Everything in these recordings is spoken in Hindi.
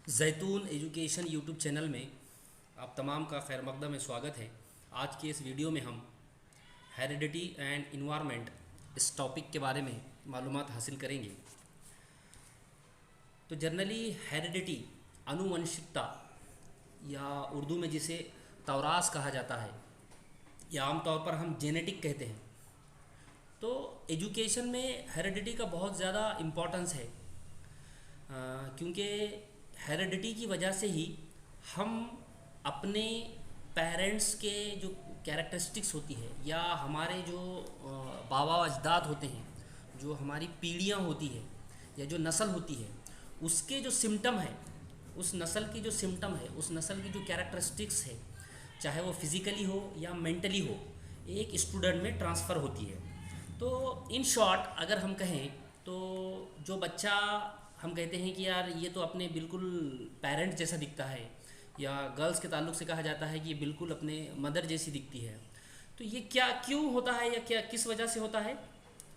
जैतून एजुकेशन यूट्यूब चैनल में आप तमाम का खैर मकदम में स्वागत है। आज के इस वीडियो में हम हेरिडिटी एंड इन्वायरमेंट इस टॉपिक के बारे में मालूमात हासिल करेंगे। तो जनरली हेरिडिटी आनुवंशिकता या उर्दू में जिसे तौरास कहा जाता है या आमतौर पर हम जेनेटिक कहते हैं। तो एजुकेशन में हेरिडिटी का बहुत ज़्यादा इम्पोर्टेंस है, क्योंकि हेरिडिटी की वजह से ही हम अपने पेरेंट्स के जो कैरेक्टरिस्टिक्स होती है या हमारे जो बाबा अजदाद होते हैं, जो हमारी पीढ़ियाँ होती है या जो नस्ल होती है, उसके जो सिम्टम है, उस नस्ल की जो सिम्टम है, उस नस्ल की जो कैरेक्टरिस्टिक्स है, चाहे वो फिज़िकली हो या मेंटली हो, एक स्टूडेंट में ट्रांसफ़र होती है। तो इन शॉर्ट अगर हम कहें तो जो बच्चा हम कहते हैं कि यार ये तो अपने बिल्कुल पेरेंट्स जैसा दिखता है, या गर्ल्स के ताल्लुक से कहा जाता है कि ये बिल्कुल अपने मदर जैसी दिखती है, तो ये क्या क्यों होता है या क्या किस वजह से होता है?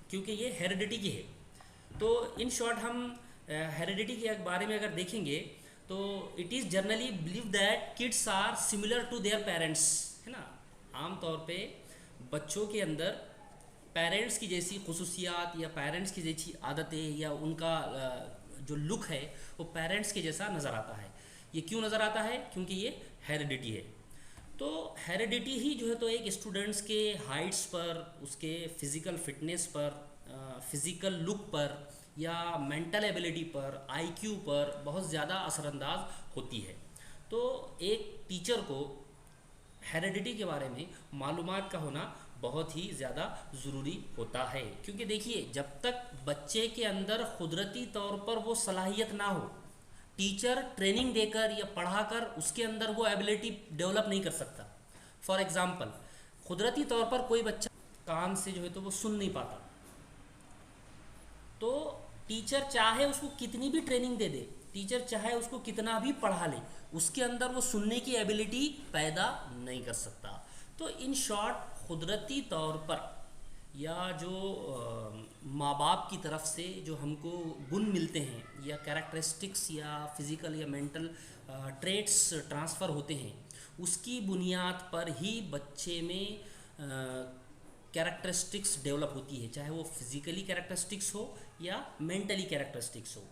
क्योंकि ये हेरिडिटी की है। तो इन शॉर्ट हम हेरिडिटी के बारे में अगर देखेंगे तो it is generally believe that kids are similar to their parents, है ना। आम तौर पे बच्चों के अंदर पेरेंट्स की जैसी खुसूसियात या पेरेंट्स की जैसी आदतें या उनका जो लुक है वो पेरेंट्स के जैसा नज़र आता है। ये क्यों नज़र आता है? क्योंकि ये हेरिडिटी है। तो हेरिडिटी ही जो है तो एक स्टूडेंट्स के हाइट्स पर, उसके फिज़िकल फिटनेस पर, फिज़िकल लुक पर या मेंटल एबिलिटी पर, आईक्यू पर बहुत ज़्यादा असरअंदाज होती है। तो एक टीचर को हेरिडिटी के बारे में मालूमात का होना बहुत ही ज़्यादा ज़रूरी होता है, क्योंकि देखिए जब तक बच्चे के अंदर कुदरती तौर पर वो सलाहियत ना हो, टीचर ट्रेनिंग देकर या पढ़ाकर उसके अंदर वो एबिलिटी डेवलप नहीं कर सकता। फॉर एग्ज़ाम्पल, कुदरती तौर पर कोई बच्चा कान से जो है तो वो सुन नहीं पाता, तो टीचर चाहे उसको कितनी भी ट्रेनिंग दे दे, टीचर चाहे उसको कितना भी पढ़ा ले, उसके अंदर वो सुनने की एबिलिटी पैदा नहीं कर सकता। तो इन शॉर्ट कुदरती तौर पर या जो माँ बाप की तरफ से जो हमको गुण मिलते हैं या कैरेक्टरिस्टिक्स या फिज़िकल या मेंटल ट्रेट्स ट्रांसफ़र होते हैं, उसकी बुनियाद पर ही बच्चे में कैरेक्टरिस्टिक्स डेवलप होती है, चाहे वो फिज़िकली कैरेक्टरिस्टिक्स हो या मेंटली कैरेक्टरिस्टिक्स हो।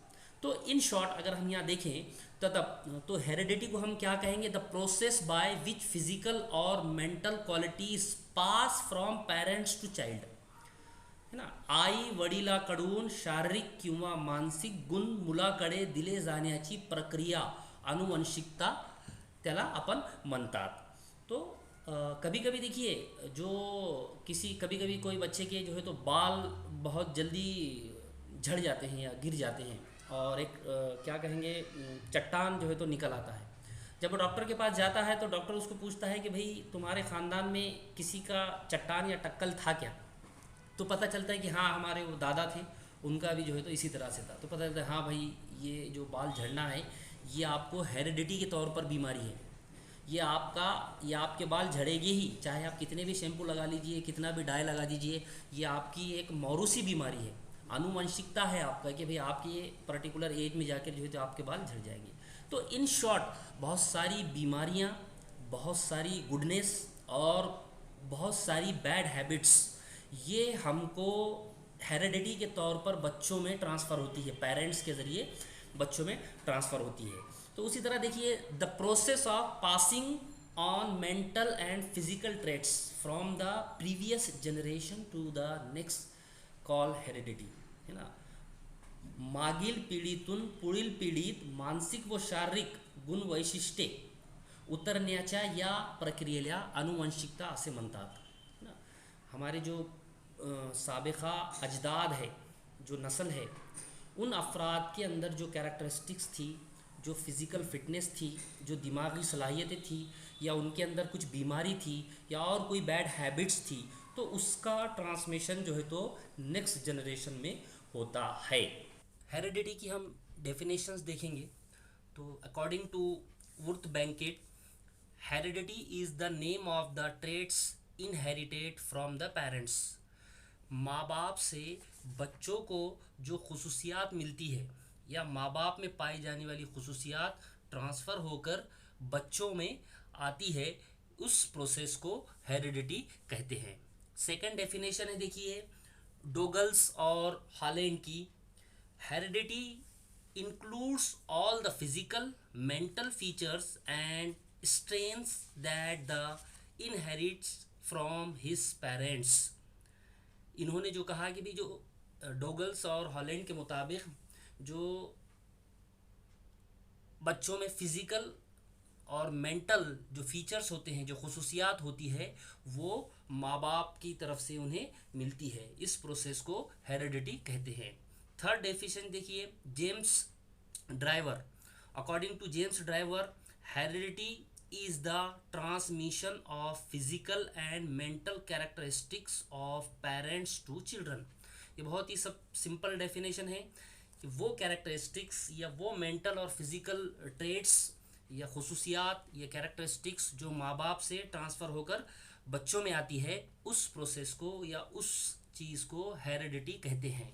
तो इन शॉर्ट अगर हम यहाँ देखें तो तब तो हेरिडिटी को हम क्या कहेंगे? The process by which physical और mental qualities pass from parents to child, है ना। आई वडिलांकडून शारीरिक किंवा मानसिक गुण मुलाकडे दिले जाण्याची प्रक्रिया आनुवंशिकता त्याला आपण म्हणतात। तो कभी कभी देखिए जो कभी कभी कोई बच्चे के जो है तो बाल बहुत जल्दी झड़ जाते हैं या गिर जाते हैं, और एक क्या कहेंगे, चट्टान जो है तो निकल आता है। जब वो डॉक्टर के पास जाता है तो डॉक्टर उसको पूछता है कि भाई तुम्हारे ख़ानदान में किसी का चट्टान या टक्कल था क्या? तो पता चलता है कि हाँ हमारे वो दादा थे, उनका भी जो है तो इसी तरह से था। तो पता चलता है हाँ भाई ये जो बाल झड़ना है ये आपको हेरिडिटी के तौर पर बीमारी है, ये आपके बाल झड़ेगी ही, चाहे आप कितने भी शैम्पू लगा लीजिए, कितना भी डाई लगा दीजिए, ये आपकी एक मौरूसी बीमारी है, आनुवंशिकता है आपका कि भाई आपकी ये पर्टिकुलर एज में जाकर जो है तो आपके बाल झड़ जाएंगे। तो इन शॉर्ट बहुत सारी बीमारियाँ, बहुत सारी गुडनेस और बहुत सारी बैड हैबिट्स ये हमको हेरिडिटी के तौर पर बच्चों में ट्रांसफ़र होती है, पेरेंट्स के ज़रिए बच्चों में ट्रांसफ़र होती है। तो उसी तरह देखिए the process of passing on mental and physical traits from the previous generation to the next call heredity, है ना। मागील पिढीतून पुढील पिढीत मानसिक व शारीरिक गुण वैशिष्ट्ये उतरण्याच्या या प्रक्रियेला आनुवंशिकता असे म्हणतात, है ना। हमारे जो साबिक़ा अजदाद है, जो नस्ल है, उन अफराद के अंदर जो कैरेक्टरिस्टिक्स थी, जो फिज़िकल फिटनेस थी, जो दिमागी सलाहियतें थी, या उनके अंदर कुछ बीमारी थी या और कोई बैड हैबिट्स थी, तो उसका ट्रांसमिशन जो है तो नेक्स्ट जनरेशन में होता है। हेरिडिटी की हम डेफिनेशंस देखेंगे तो अकॉर्डिंग टू वुर्थ बैंकेट, heredity is the name of the traits inherited from the parents. माँ बाप से बच्चों को जो खुसूसियात मिलती है या माँ बाप में पाई जाने वाली खुसूसियात ट्रांसफ़र होकर बच्चों में आती है, उस प्रोसेस को हेरिडिटी कहते हैं। सेकंड डेफिनेशन है, देखिए डोगल्स और हॉलैंड की, heredity includes all the physical, mental features and strains that the inherits from his parents। इन्होंने जो कहा कि भी जो डोगल्स और हॉलैंड के मुताबिक जो बच्चों में फिज़िकल और मेंटल जो फीचर्स होते हैं, जो खुसूसियात होती है, वो माँ बाप की तरफ से उन्हें मिलती है। इस प्रोसेस को हेरिडिटी कहते हैं। थर्ड डेफिनेशन देखिए James driver. According to James driver, heredity is the transmission of physical and mental characteristics of parents to children. ये बहुत ही सब सिंपल डेफिनेशन है कि वो कैरेक्टरिस्टिक्स या वो मेंटल और फिजिकल ट्रेट्स या खुसूसियात या कैरेक्टरिस्टिक्स जो माँ बाप से ट्रांसफ़र होकर बच्चों में आती है, उस प्रोसेस को या उस चीज़ को हेरिडिटी कहते हैं।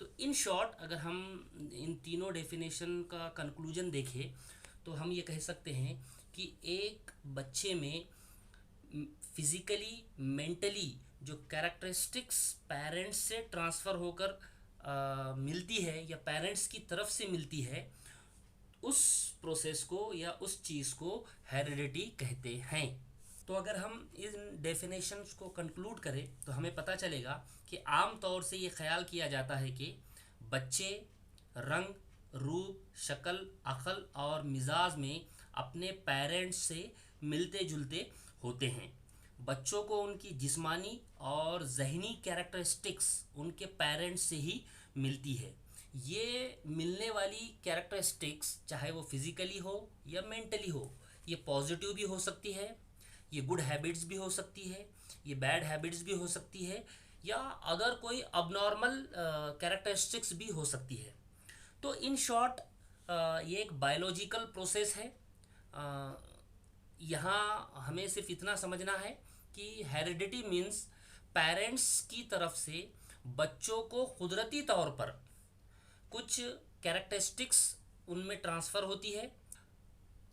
तो इन शॉर्ट अगर हम इन तीनों डेफिनेशन का कंक्लूजन देखें तो हम ये कह सकते हैं कि एक बच्चे में फिज़िकली मेंटली जो कैरेक्टरिस्टिक्स पेरेंट्स से ट्रांसफ़र होकर मिलती है या पेरेंट्स की तरफ से मिलती है, उस प्रोसेस को या उस चीज़ को हेरिडिटी कहते हैं। तो अगर हम इन डेफिनेशंस को कंक्लूड करें तो हमें पता चलेगा कि आम तौर से ये ख्याल किया जाता है कि बच्चे रंग, रूप, शक्ल, अक्ल और मिजाज में अपने पेरेंट्स से मिलते जुलते होते हैं। बच्चों को उनकी जिस्मानी और ज़हनी कैरेक्टरिस्टिक्स उनके पेरेंट्स से ही मिलती है। ये मिलने वाली कैरेक्टरिस्टिक्स चाहे वो फिज़िकली हो या मेंटली हो, ये पॉजिटिव भी हो सकती है, ये गुड हैबिट्स भी हो सकती है, ये बैड हैबिट्स भी हो सकती है, या अदर कोई अबनॉर्मल कैरेक्टरिस्टिक्स भी हो सकती है। तो इन शॉर्ट ये एक बायोलॉजिकल प्रोसेस है। यहाँ हमें सिर्फ इतना समझना है कि हेरिडिटी मीन्स पेरेंट्स की तरफ से बच्चों को कुदरती तौर पर कुछ कैरेक्टरिस्टिक्स उनमें ट्रांसफ़र होती है।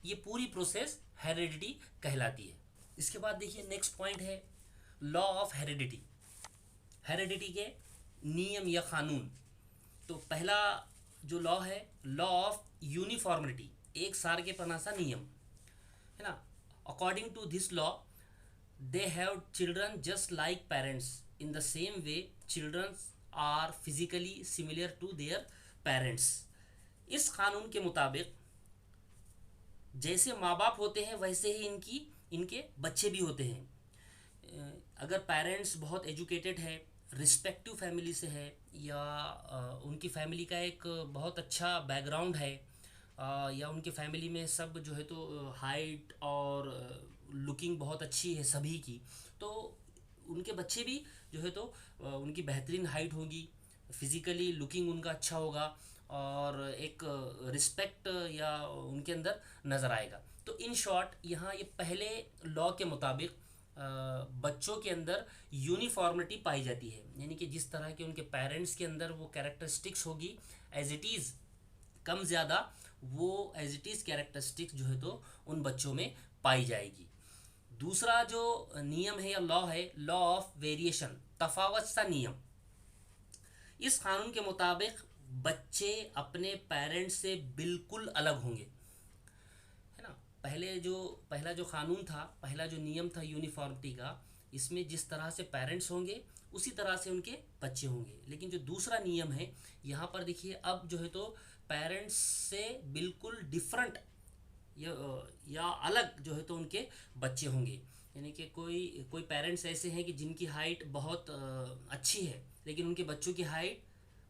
ये पूरी प्रोसेस हेरिडिटी कहलाती है। इसके बाद देखिए नेक्स्ट पॉइंट है लॉ ऑफ हेरिडिटी। हेरिडिटी के नियम या कानून। तो पहला जो लॉ है, लॉ ऑफ यूनिफॉर्मिटी, एक सार के पना सा नियम है ना। According to this law they have children just like parents in the same way children are physically similar to their parents. इस कानून के मुताबिक जैसे माँ बाप होते हैं वैसे ही इनके बच्चे भी होते हैं। अगर पेरेंट्स बहुत एजुकेटेड है, रिस्पेक्टिव फैमिली से है, या उनकी फैमिली का एक बहुत अच्छा बैकग्राउंड है, या उनकी फैमिली में सब जो है तो हाइट और लुकिंग बहुत अच्छी है सभी की, तो उनके बच्चे भी जो है तो उनकी बेहतरीन हाइट होगी, फिज़िकली लुकिंग उनका अच्छा होगा और एक रिस्पेक्ट या उनके अंदर नज़र आएगा। तो इन शॉर्ट यहाँ ये पहले लॉ के मुताबिक बच्चों के अंदर यूनिफॉर्मिटी पाई जाती है, यानी कि जिस तरह के उनके पेरेंट्स के अंदर वो कैरेक्टरिस्टिक्स होगी एज इट इज़ कम ज़्यादा वो एज इट इज़ कैरेक्टरिस्टिक्स जो है तो उन बच्चों में पाई जाएगी। दूसरा जो नियम है या लॉ है, लॉ ऑफ वेरिएशन, तफावत सा नियम। इस कानून के मुताबिक बच्चे अपने पेरेंट्स से बिल्कुल अलग होंगे, है ना। पहला जो कानून था, पहला जो नियम था यूनिफॉर्मिटी का, इसमें जिस तरह से पेरेंट्स होंगे उसी तरह से उनके बच्चे होंगे। लेकिन जो दूसरा नियम है यहाँ पर देखिए, अब जो है तो पेरेंट्स से बिल्कुल डिफरेंट या अलग जो है तो उनके बच्चे होंगे। यानी कि कोई पेरेंट्स ऐसे हैं कि जिनकी हाइट बहुत अच्छी है लेकिन उनके बच्चों की हाइट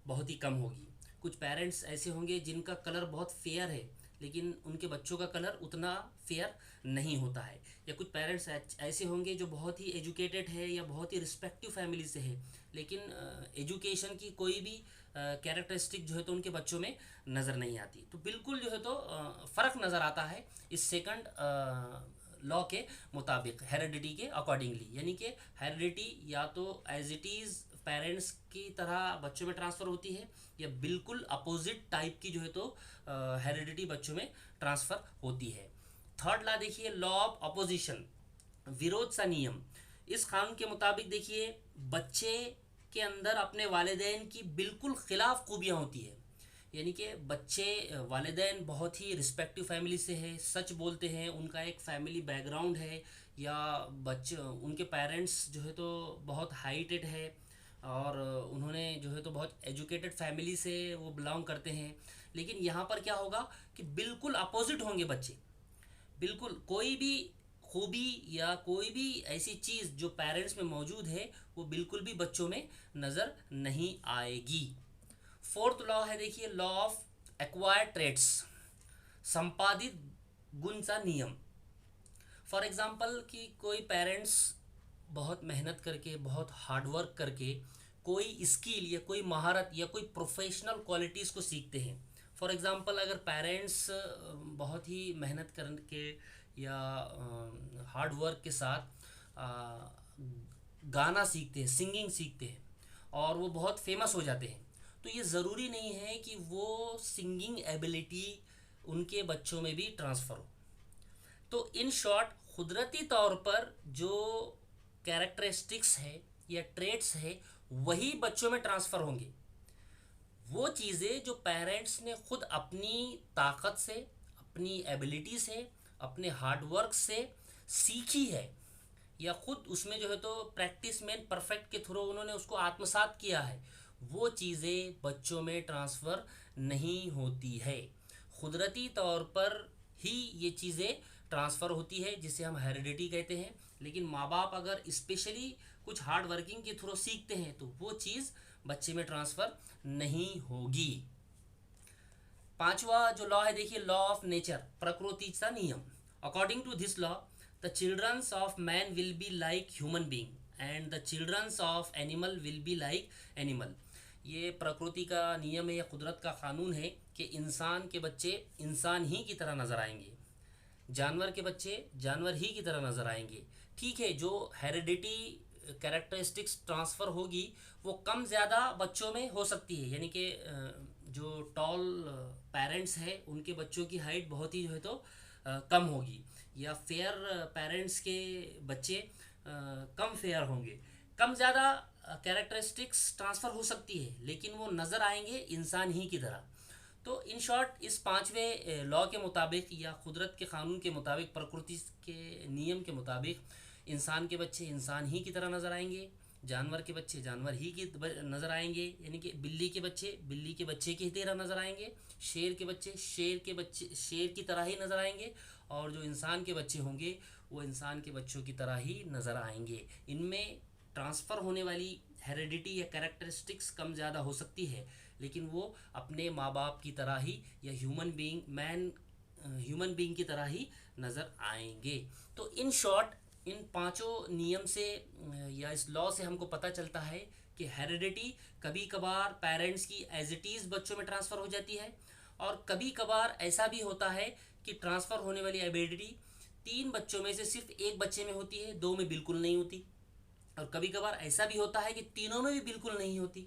बहुत ही कम होगी। कुछ पेरेंट्स ऐसे होंगे जिनका कलर बहुत फेयर है लेकिन उनके बच्चों का कलर उतना फेयर नहीं होता है। या कुछ पेरेंट्स ऐसे होंगे जो बहुत ही एजुकेटेड है या बहुत ही रिस्पेक्टिव फैमिली से है लेकिन एजुकेशन की कोई भी कैरेक्टरिस्टिक जो है तो उनके बच्चों में नज़र नहीं आती। तो बिल्कुल जो है तो फ़र्क नज़र आता है इस सेकंड लॉ के मुताबिक, हेरिडिटी के अकॉर्डिंगली। यानी कि हेरिडिटी या तो एज इट इज़ पेरेंट्स की तरह बच्चों में ट्रांसफ़र होती है, या बिल्कुल अपोजिट टाइप की जो है तो हेरिडिटी बच्चों में ट्रांसफ़र होती है। थर्ड लॉ देखिए, लॉ ऑफ अपोजिशन, विरोध सा नियम। इस कानून के मुताबिक देखिए, बच्चे के अंदर अपने वालिदैन की बिल्कुल खिलाफ खूबियाँ होती है। यानी कि बच्चे, वालिदैन बहुत ही रिस्पेक्टिव फैमिली से है, सच बोलते हैं, उनका एक फैमिली बैकग्राउंड है, या बच्चे उनके पेरेंट्स जो है तो बहुत हाइटेड है, और उन्होंने जो है तो बहुत एजुकेटेड फैमिली से वो बिलोंग करते हैं। लेकिन यहाँ पर क्या होगा कि बिल्कुल अपोजिट होंगे बच्चे। बिल्कुल कोई भी खूबी या कोई भी ऐसी चीज़ जो पेरेंट्स में मौजूद है वो बिल्कुल भी बच्चों में नज़र नहीं आएगी। फोर्थ लॉ है देखिए, लॉ ऑफ एक्वायर्ड ट्रेड्स, संपादित गुण सा नियम। फॉर एग्जांपल कि कोई पेरेंट्स बहुत मेहनत करके, बहुत हार्डवर्क करके कोई स्किल या कोई महारत या कोई प्रोफेशनल क्वालिटीज़ को सीखते हैं। फॉर एग्जांपल अगर पेरेंट्स बहुत ही मेहनत करके या हार्ड वर्क के साथ गाना सीखते हैं, सिंगिंग सीखते हैं, और वो बहुत फेमस हो जाते हैं, तो ये ज़रूरी नहीं है कि वो सिंगिंग एबिलिटी उनके बच्चों में भी ट्रांसफ़र हो। तो इन शॉर्ट, कुदरती तौर पर जो कैरेक्टरिस्टिक्स है या ट्रेट्स है वही बच्चों में ट्रांसफ़र होंगे। वो चीज़ें जो पेरेंट्स ने खुद अपनी ताकत से, अपनी एबिलिटी से, अपने हार्डवर्क से सीखी है, या खुद उसमें जो है तो प्रैक्टिस में परफेक्ट के थ्रू उन्होंने उसको आत्मसात किया है, वो चीज़ें बच्चों में ट्रांसफ़र नहीं होती है। कुदरती तौर पर ही ये चीज़ें ट्रांसफ़र होती है, जिसे हम हेरिडिटी कहते हैं। लेकिन माँ बाप अगर स्पेशली कुछ हार्ड वर्किंग के थ्रू सीखते हैं तो वो चीज़ बच्चे में ट्रांसफ़र नहीं होगी। पांचवा जो लॉ है देखिए, लॉ ऑफ नेचर, प्रकृति का नियम। According to this law, the childrens of man will be like human being and the childrens of animal will be like animal. ये प्रकृति का नियम है या कुदरत का कानून है कि इंसान के बच्चे इंसान ही की तरह नज़र आएंगे, जानवर के बच्चे जानवर ही की तरह नज़र आएंगे। ठीक है, जो हेरिडिटी कैरेक्टरिस्टिक्स ट्रांसफ़र होगी वो कम ज़्यादा बच्चों में हो सकती है। यानी कि जो टॉल पेरेंट्स हैं उनके बच्चों की हाइट बहुत ही जो है तो कम होगी, या फेयर पेरेंट्स के बच्चे कम फेयर होंगे। कम ज़्यादा कैरेक्टरिस्टिक्स ट्रांसफ़र हो सकती है, लेकिन वो नज़र आएंगे इंसान ही की तरह। तो इन शॉर्ट, इस पांचवें लॉ के मुताबिक या कुदरत के कानून के मुताबिक, प्रकृति के नियम के मुताबिक, इंसान के बच्चे इंसान ही की तरह नज़र आएंगे, जानवर के बच्चे जानवर ही की नज़र आएंगे, यानी कि बिल्ली के बच्चे की तरह नज़र आएंगे, शेर के बच्चे शेर की तरह ही नज़र आएंगे, और जो इंसान के बच्चे होंगे वो इंसान के बच्चों की तरह ही नज़र आएंगे। इनमें ट्रांसफ़र होने वाली हेरिडिटी या कैरेक्टरिस्टिक्स कम ज़्यादा हो सकती है, लेकिन वो अपने माँ बाप की तरह ही या ह्यूमन बीइंग की तरह ही नज़र आएंगे। तो इन शॉर्ट, इन पांचों नियम से या इस लॉ से हमको पता चलता है कि हेरिडिटी कभी कभार पेरेंट्स की एज इट इज़ बच्चों में ट्रांसफ़र हो जाती है, और कभी कभार ऐसा भी होता है कि ट्रांसफ़र होने वाली एबिलिटी 3 बच्चों में से सिर्फ एक बच्चे में होती है, 2 में बिल्कुल नहीं होती। और कभी कभार ऐसा भी होता है कि तीनों में भी बिल्कुल नहीं होती,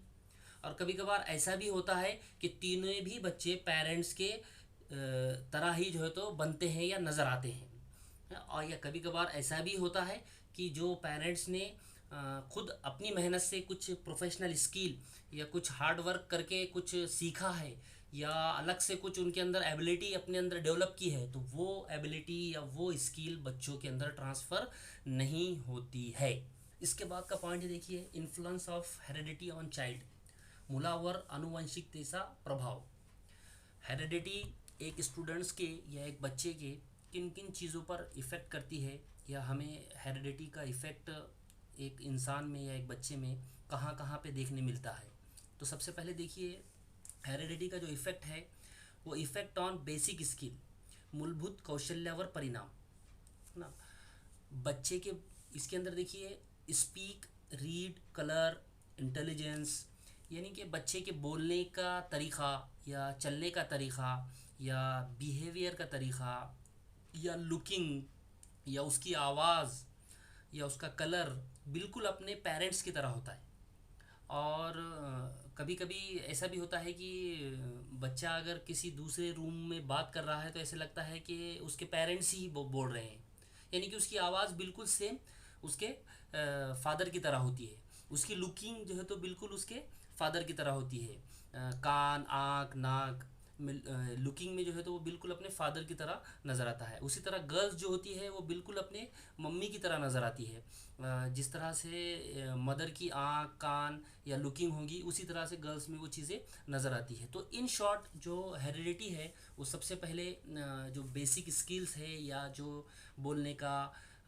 और कभी कभार ऐसा भी होता है कि तीनों भी बच्चे पेरेंट्स के तरह ही जो है तो बनते हैं या नज़र आते हैं। और या कभी कभार ऐसा भी होता है कि जो पेरेंट्स ने खुद अपनी मेहनत से कुछ प्रोफेशनल स्किल या कुछ हार्ड वर्क करके कुछ सीखा है, या अलग से कुछ उनके अंदर एबिलिटी अपने अंदर डेवलप की है, तो वो एबिलिटी या वो स्किल बच्चों के अंदर ट्रांसफ़र नहीं होती है। इसके बाद का पॉइंट है देखिए, influence of heredity on child, मूलावर आनुवंशिकता प्रभाव। हेरिडिटी एक स्टूडेंट्स के या एक बच्चे के किन किन चीज़ों पर इफ़ेक्ट करती है, या हमें हेरिडिटी का इफ़ेक्ट एक इंसान में या एक बच्चे में कहाँ कहाँ पे देखने मिलता है। तो सबसे पहले देखिए, हेरिडिटी का जो इफ़ेक्ट है वो इफ़ेक्ट ऑन बेसिक स्किल, मूलभूत कौशल्यावर परिणाम, है ना। बच्चे के इसके अंदर देखिए, स्पीक, रीड, कलर, इंटेलिजेंस, यानी कि बच्चे के बोलने का तरीक़ा या चलने का तरीक़ा या बिहेवियर का तरीक़ा या लुकिंग या उसकी आवाज़ या उसका कलर बिल्कुल अपने पेरेंट्स की तरह होता है। और कभी कभी ऐसा भी होता है कि बच्चा अगर किसी दूसरे रूम में बात कर रहा है तो ऐसे लगता है कि उसके पेरेंट्स ही बोल रहे हैं, यानी कि उसकी आवाज़ बिल्कुल सेम उसके फादर की तरह होती है, उसकी लुकिंग जो है तो बिल्कुल उसके फादर की तरह होती है, कान आँख नाक लुकिंग में जो है तो वो बिल्कुल अपने फादर की तरह नज़र आता है। उसी तरह गर्ल्स जो होती है वो बिल्कुल अपने मम्मी की तरह नज़र आती है। जिस तरह से मदर की आँख कान या लुकिंग होगी उसी तरह से गर्ल्स में वो चीज़ें नज़र आती है। तो इन शॉर्ट जो हेरिडिटी है वो सबसे पहले जो बेसिक स्किल्स है या जो बोलने का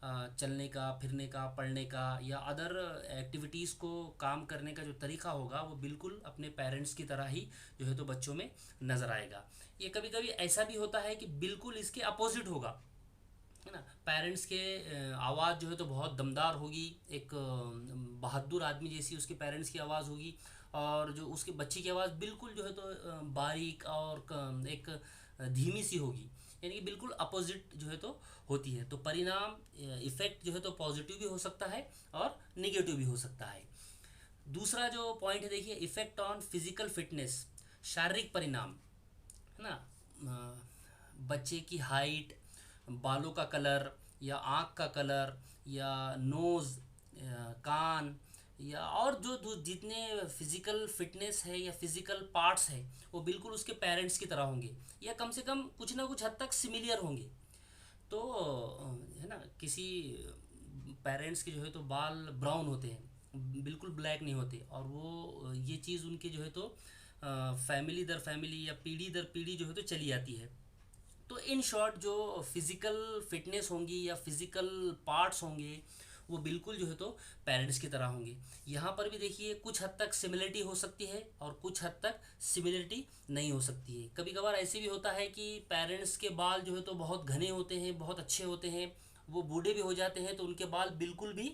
चलने का फिरने का पढ़ने का या अदर एक्टिविटीज़ को काम करने का जो तरीका होगा वो बिल्कुल अपने पेरेंट्स की तरह ही जो है तो बच्चों में नज़र आएगा। ये कभी कभी ऐसा भी होता है कि बिल्कुल इसके अपोजिट होगा, है ना। पेरेंट्स के आवाज़ जो है तो बहुत दमदार होगी, एक बहादुर आदमी जैसी उसके पेरेंट्स की आवाज़ होगी, और जो उसके बच्चे की आवाज़ बिल्कुल जो है तो बारीक और एक धीमी सी होगी, यानी कि बिल्कुल अपोजिट जो है तो होती है। तो परिणाम इफ़ेक्ट जो है तो पॉजिटिव भी हो सकता है और निगेटिव भी हो सकता है। दूसरा जो पॉइंट है देखिए, इफ़ेक्ट ऑन फिजिकल फिटनेस, शारीरिक परिणाम, है ना। बच्चे की हाइट, बालों का कलर या आँख का कलर या नोज़, कान या और जो जितने फिज़िकल फिटनेस है या फिज़िकल पार्ट्स है वो बिल्कुल उसके पेरेंट्स की तरह होंगे या कम से कम कुछ ना कुछ हद तक सिमिलियर होंगे। तो है ना, किसी पेरेंट्स के जो है तो बाल ब्राउन होते हैं, बिल्कुल ब्लैक नहीं होते, और वो ये चीज़ उनके जो है तो फैमिली दर फैमिली या पीढ़ी दर पीढ़ी जो है तो चली आती है। तो इन शॉर्ट जो फिज़िकल फिटनेस होंगी या फिज़िकल पार्ट्स होंगे वो बिल्कुल जो है तो पेरेंट्स की तरह होंगे। यहाँ पर भी देखिए कुछ हद तक सिमिलरिटी हो सकती है और कुछ हद तक सिमिलरिटी नहीं हो सकती है। कभी कभार ऐसे भी होता है कि पेरेंट्स के बाल जो है तो बहुत घने होते हैं, बहुत अच्छे होते हैं, वो बूढ़े भी हो जाते हैं तो उनके बाल बिल्कुल भी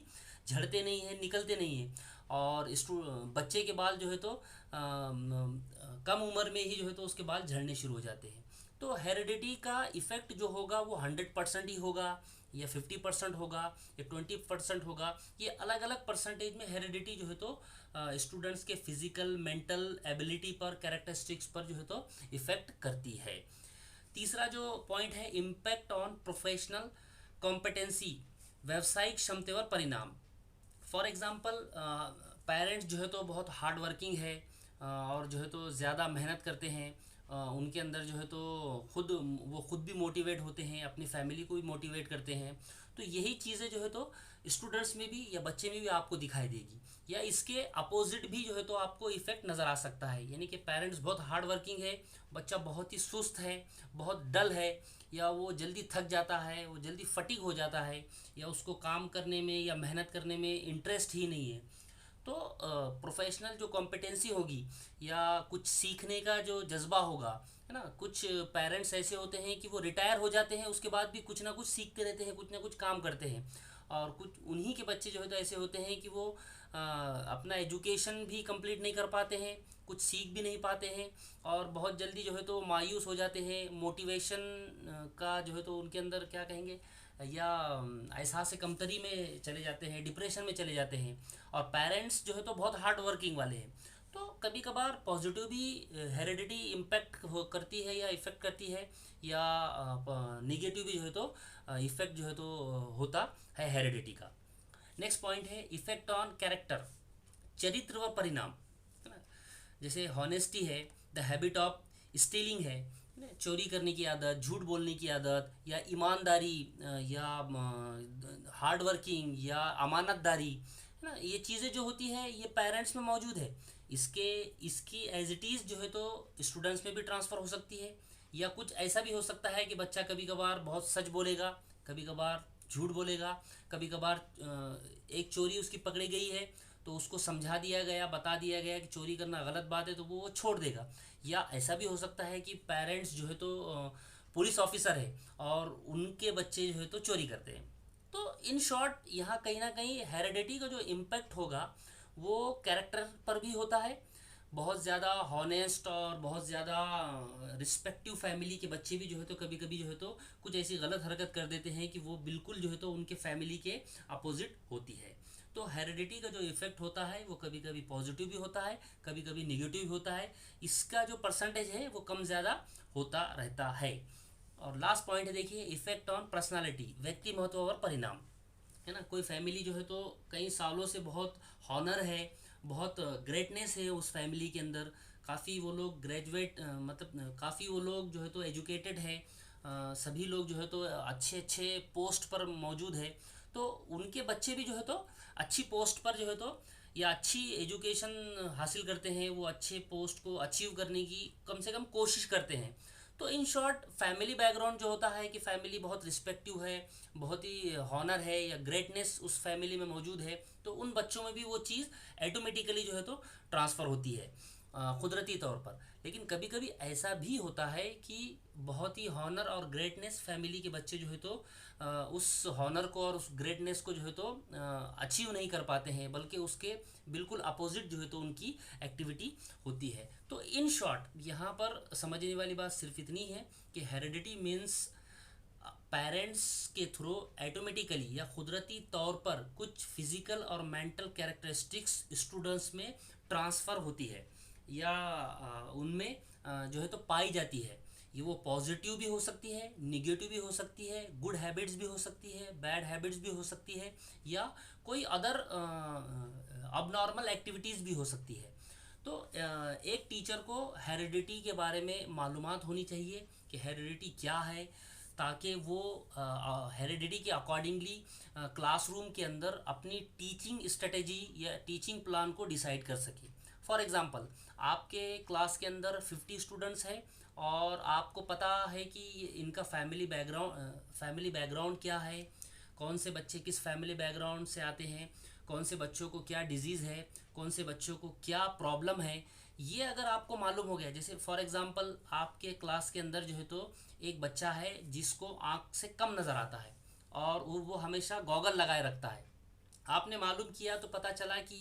झड़ते नहीं हैं, निकलते नहीं हैं, और बच्चे के बाल जो है तो कम उम्र में ही जो है तो उसके बाल झड़ने शुरू हो जाते हैं। तो हेरिडिटी का इफ़ेक्ट जो होगा वो 100% ही होगा या 50% होगा या 20% होगा, ये अलग अलग परसेंटेज में हेरिडिटी जो है तो स्टूडेंट्स के फिजिकल मेंटल एबिलिटी पर कैरेक्टरिस्टिक्स पर जो है तो इफ़ेक्ट करती है। तीसरा जो पॉइंट है, इम्पैक्ट ऑन प्रोफेशनल कॉम्पिटेंसी, व्यावसायिक क्षमता और परिणाम। फॉर एग्ज़ाम्पल पेरेंट्स जो है तो बहुत हार्ड वर्किंग है, और जो है तो ज़्यादा मेहनत करते हैं, उनके अंदर जो है तो वो खुद भी मोटिवेट होते हैं, अपनी फैमिली को भी मोटिवेट करते हैं। तो यही चीज़ें जो है तो स्टूडेंट्स में भी या बच्चे में भी आपको दिखाई देगी, या इसके अपोजिट भी जो है तो आपको इफ़ेक्ट नज़र आ सकता है, यानी कि पेरेंट्स बहुत हार्ड वर्किंग है, बच्चा बहुत ही सुस्त है, बहुत डल है, या वो जल्दी थक जाता है, वो जल्दी फटीग हो जाता है, या उसको काम करने में या मेहनत करने में इंटरेस्ट ही नहीं है। तो प्रोफेशनल जो कॉम्पिटेंसी होगी या कुछ सीखने का जो जज्बा होगा, है ना। कुछ पेरेंट्स ऐसे होते हैं कि वो रिटायर हो जाते हैं, उसके बाद भी कुछ ना कुछ सीखते रहते हैं, कुछ ना कुछ काम करते हैं, और कुछ उन्हीं के बच्चे जो है तो ऐसे होते हैं कि वो अपना एजुकेशन भी कंप्लीट नहीं कर पाते हैं, कुछ सीख भी नहीं पाते हैं, और बहुत जल्दी जो है तो मायूस हो जाते हैं, मोटिवेशन का जो है तो उनके अंदर क्या कहेंगे, या एहसास से कमतरी में चले जाते हैं, डिप्रेशन में चले जाते हैं। और पेरेंट्स जो है तो बहुत हार्ड वर्किंग वाले हैं। तो कभी कभार पॉजिटिव भी हेरिडिटी इम्पैक्ट हो करती है या इफ़ेक्ट करती है, या निगेटिव भी जो है तो इफ़ेक्ट जो है तो होता है हेरिडिटी का। नेक्स्ट पॉइंट है इफ़ेक्ट ऑन कैरेक्टर, चरित्र व परिणाम, है ना। जैसे हॉनेस्टी है, द हैबिट ऑफ स्टीलिंग है ना, चोरी करने की आदत, झूठ बोलने की आदत, या ईमानदारी, या हार्ड वर्किंग या अमानतदारी, है ना। ये चीज़ें जो होती हैं ये पेरेंट्स में मौजूद है, इसके इसकी एज इट इज़ जो है तो स्टूडेंट्स में भी ट्रांसफ़र हो सकती है। या कुछ ऐसा भी हो सकता है कि बच्चा कभी कभार बहुत सच बोलेगा, कभी कभार झूठ बोलेगा, कभी कभार एक चोरी उसकी पकड़ी गई है तो उसको समझा दिया गया, बता दिया गया कि चोरी करना गलत बात है, तो वो छोड़ देगा। या ऐसा भी हो सकता है कि पेरेंट्स जो है तो पुलिस ऑफिसर है और उनके बच्चे जो है तो चोरी करते हैं। तो इन शॉर्ट यहाँ कहीं ना कहीं हेरिडिटी का जो इम्पैक्ट होगा वो कैरेक्टर पर भी होता है। बहुत ज़्यादा हॉनेस्ट और बहुत ज़्यादा रिस्पेक्टिव फैमिली के बच्चे भी जो है तो कभी कभी जो है तो कुछ ऐसी गलत हरकत कर देते हैं कि वो बिल्कुल जो है तो उनके फैमिली के अपोजिट होती है। तो हेरिडिटी का जो इफेक्ट होता है वो कभी कभी पॉजिटिव भी होता है, कभी कभी निगेटिव भी होता है। इसका जो परसेंटेज है वो कम ज़्यादा होता रहता है। और लास्ट पॉइंट है, देखिए, इफेक्ट ऑन पर्सनालिटी, व्यक्ति महत्व और परिणाम, है ना। कोई फैमिली जो है तो कई सालों से बहुत हॉनर है, बहुत ग्रेटनेस है उस फैमिली के अंदर, काफ़ी वो लोग ग्रेजुएट, मतलब काफ़ी वो लोग जो है तो एजुकेटेड है, सभी लोग जो है तो अच्छे अच्छे पोस्ट पर मौजूद है, तो उनके बच्चे भी जो है तो अच्छी पोस्ट पर जो है तो या अच्छी एजुकेशन हासिल करते हैं, वो अच्छे पोस्ट को अचीव करने की कम से कम कोशिश करते हैं। तो इन शॉर्ट फैमिली बैकग्राउंड जो होता है कि फैमिली बहुत रिस्पेक्टिव है, बहुत ही हॉनर है या ग्रेटनेस उस फैमिली में मौजूद है, तो उन बच्चों में भी वो चीज़ ऑटोमेटिकली जो है तो ट्रांसफ़र होती है कुदरती तौर पर। लेकिन कभी कभी ऐसा भी होता है कि बहुत ही हॉनर और ग्रेटनेस फैमिली के बच्चे जो है तो उस हॉनर को और उस ग्रेटनेस को जो है तो अचीव नहीं कर पाते हैं, बल्कि उसके बिल्कुल अपोजिट जो है तो उनकी एक्टिविटी होती है। तो इन शॉर्ट यहाँ पर समझने वाली बात सिर्फ इतनी है कि हेरिडिटी मीन्स पेरेंट्स के थ्रू ऑटोमेटिकली या कुदरती तौर पर कुछ फिजिकल और मेंटल कैरेक्टरिस्टिक्स स्टूडेंट्स में ट्रांसफ़र होती है या उनमें जो है तो पाई जाती है। ये वो पॉजिटिव भी हो सकती है, निगेटिव भी हो सकती है, गुड हैबिट्स भी हो सकती है, बैड हैबिट्स भी हो सकती है, या कोई अदर अबनॉर्मल एक्टिविटीज़ भी हो सकती है। तो एक टीचर को हेरिडिटी के बारे में मालूमात होनी चाहिए कि हेरिडिटी क्या है, ताकि वो हेरिडिटी के अकॉर्डिंगली क्लासरूम के अंदर अपनी टीचिंग स्ट्रेटेजी या टीचिंग प्लान को डिसाइड कर सके। फॉर एग्ज़ाम्पल, आपके क्लास के अंदर 50 स्टूडेंट्स हैं और आपको पता है कि इनका फैमिली बैकग्राउंड क्या है, कौन से बच्चे किस फैमिली बैकग्राउंड से आते हैं, कौन से बच्चों को क्या डिजीज़ है, कौन से बच्चों को क्या प्रॉब्लम है, ये अगर आपको मालूम हो गया। जैसे फॉर एग्ज़ाम्पल आपके क्लास के अंदर जो है तो एक बच्चा है जिसको आँख से कम नज़र आता है और वो हमेशा गॉगल लगाए रखता है। आपने मालूम किया तो पता चला कि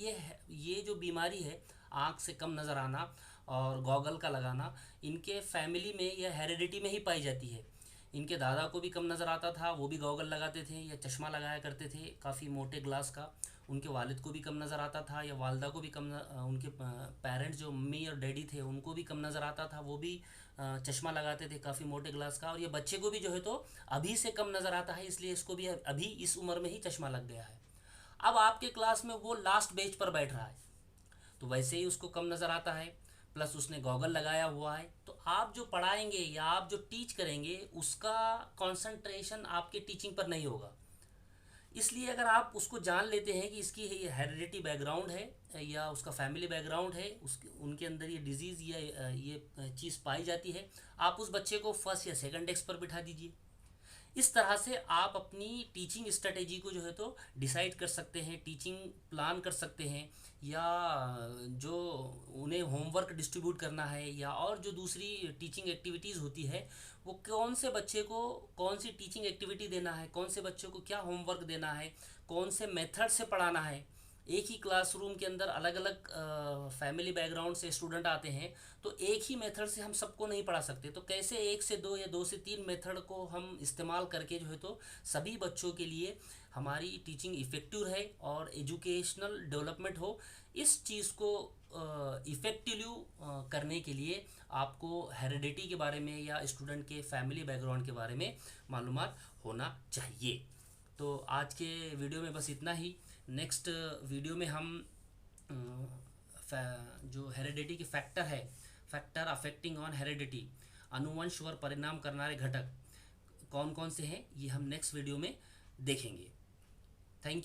ये जो बीमारी है, आँख से कम नज़र आना और गॉगल का लगाना, इनके फैमिली में या हेरिडिटी में ही पाई जाती है। इनके दादा को भी कम नज़र आता था, वो भी गॉगल लगाते थे या चश्मा लगाया करते थे काफ़ी मोटे ग्लास का। उनके वालिद को भी कम नज़र आता था या वालदा को भी उनके पेरेंट्स जो मम्मी और डैडी थे उनको भी कम नज़र आता था, वो भी चश्मा लगाते थे काफ़ी मोटे ग्लास का। और ये बच्चे को भी जो है तो अभी से कम नज़र आता है, इसलिए इसको भी अभी इस उम्र में ही चश्मा लग गया है। अब आपके क्लास में वो लास्ट बेंच पर बैठ रहा है, तो वैसे ही उसको कम नज़र आता है, प्लस उसने गॉगल लगाया हुआ है। तो आप जो पढ़ाएंगे या आप जो टीच करेंगे उसका कंसंट्रेशन आपके टीचिंग पर नहीं होगा। इसलिए अगर आप उसको जान लेते हैं कि इसकी हेरिडिटी बैकग्राउंड है या उसका फैमिली बैकग्राउंड है, उनके अंदर ये डिजीज़ या ये चीज़ पाई जाती है, आप उस बच्चे को फर्स्ट या सेकंड डेस्क पर बिठा दीजिए। इस तरह से आप अपनी टीचिंग स्ट्रेटेजी को जो है तो डिसाइड कर सकते हैं, टीचिंग प्लान कर सकते हैं, या जो उन्हें होमवर्क डिस्ट्रीब्यूट करना है या और जो दूसरी टीचिंग एक्टिविटीज़ होती है, वो कौन से बच्चे को कौन सी टीचिंग एक्टिविटी देना है, कौन से बच्चों को क्या होमवर्क देना है, कौन से मेथड से पढ़ाना है। एक ही क्लासरूम के अंदर अलग अलग फैमिली बैकग्राउंड से स्टूडेंट आते हैं, तो एक ही मेथड से हम सबको नहीं पढ़ा सकते। तो कैसे 1 से 2 या 2 से 3 मेथड को हम इस्तेमाल करके जो है तो सभी बच्चों के लिए हमारी टीचिंग इफ़ेक्टिव है और एजुकेशनल डेवलपमेंट हो, इस चीज़ को इफ़ेक्टिव करने के लिए आपको हेरिडिटी के बारे में या स्टूडेंट के फैमिली बैकग्राउंड के बारे में मालूमात होना चाहिए। तो आज के वीडियो में बस इतना ही। नेक्स्ट वीडियो में हम जो हेरिडिटी के फैक्टर अफेक्टिंग ऑन हेरिडिटी, अनुवंश और परिणाम करनारे घटक कौन कौन से हैं, ये हम नेक्स्ट वीडियो में देखेंगे। Thank you.